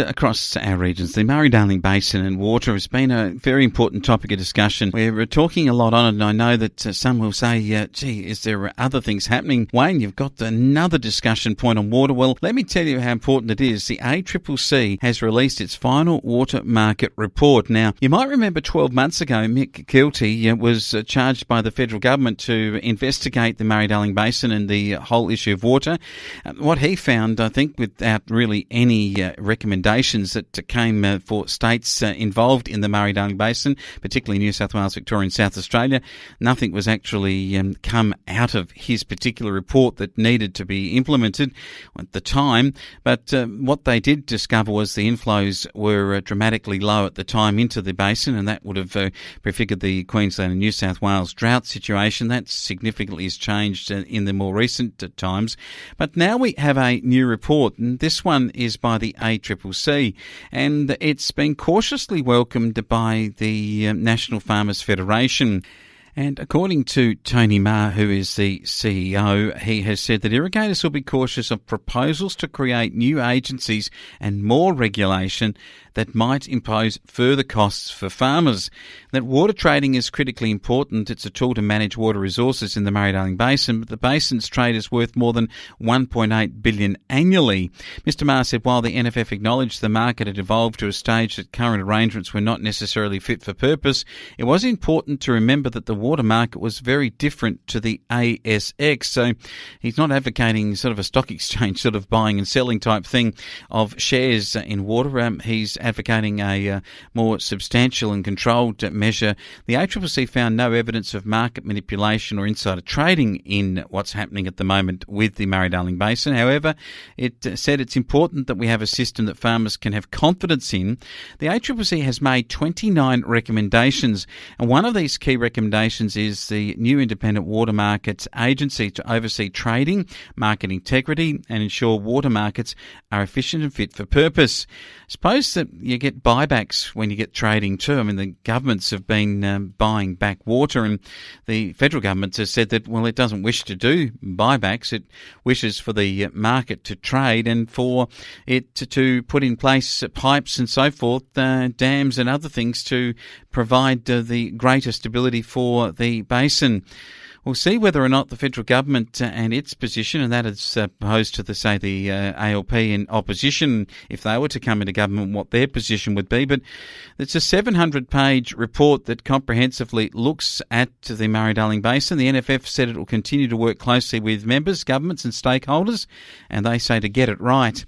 Across our regions, the Murray-Darling Basin and water has been a very important topic of discussion. We're talking a lot on it, and I know that some will say, gee, is there other things happening? Wayne, you've got another discussion point on water. Well, let me tell you how important it is. The ACCC has released its final water market report. Now, you might remember 12 months ago, Mick Keelty was charged by the federal government to investigate the Murray-Darling Basin and the whole issue of water. What he found, I think, without really any recommendations that came for states involved in the Murray-Darling Basin, particularly New South Wales, Victoria and South Australia. Nothing was actually come out of his particular report that needed to be implemented at the time. But what they did discover was the inflows were dramatically low at the time into the basin, and that would have prefigured the Queensland and New South Wales drought situation. That significantly has changed in the more recent times. But now we have a new report, and this one is by the ACCC. And it's been cautiously welcomed by the National Farmers Federation. And according to Tony Marr, who is the CEO, he has said that irrigators will be cautious of proposals to create new agencies and more regulation that might impose further costs for farmers. That water trading is critically important. It's a tool to manage water resources in the Murray-Darling Basin, but the basin's trade is worth more than $1.8 billion annually. Mr Marr said while the NFF acknowledged the market had evolved to a stage that current arrangements were not necessarily fit for purpose, it was important to remember that the water market was very different to the ASX. So he's not advocating sort of a stock exchange sort of buying and selling type thing of shares in water. He's advocating a more substantial and controlled measure. The ACCC found no evidence of market manipulation or insider trading in what's happening at the moment with the Murray-Darling Basin. However, it said it's important that we have a system that farmers can have confidence in. The ACCC has made 29 recommendations, and one of these key recommendations is the new independent water markets agency to oversee trading, market integrity, and ensure water markets are efficient and fit for purpose. Suppose that you get buybacks when you get trading too. I mean, the governments have been buying back water, and the federal government has said that, well, it doesn't wish to do buybacks. It wishes for the market to trade and for it to put in place pipes and so forth, dams and other things to provide the greater stability for the basin. We'll see whether or not the federal government and its position, and that is opposed to the ALP in opposition, if they were to come into government, what their position would be. But it's a 700-page report that comprehensively looks at the Murray-Darling Basin. The NFF said it will continue to work closely with members, governments and stakeholders, and they say to get it right.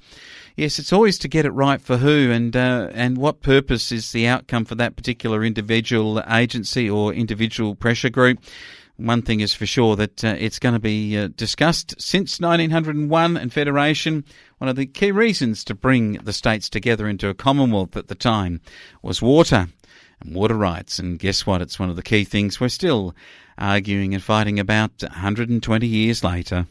Yes, it's always to get it right for who and what purpose is the outcome for that particular individual agency or individual pressure group. One thing is for sure, that it's going to be discussed since 1901 and Federation. One of the key reasons to bring the states together into a Commonwealth at the time was water and water rights. And guess what? It's one of the key things we're still arguing and fighting about 120 years later.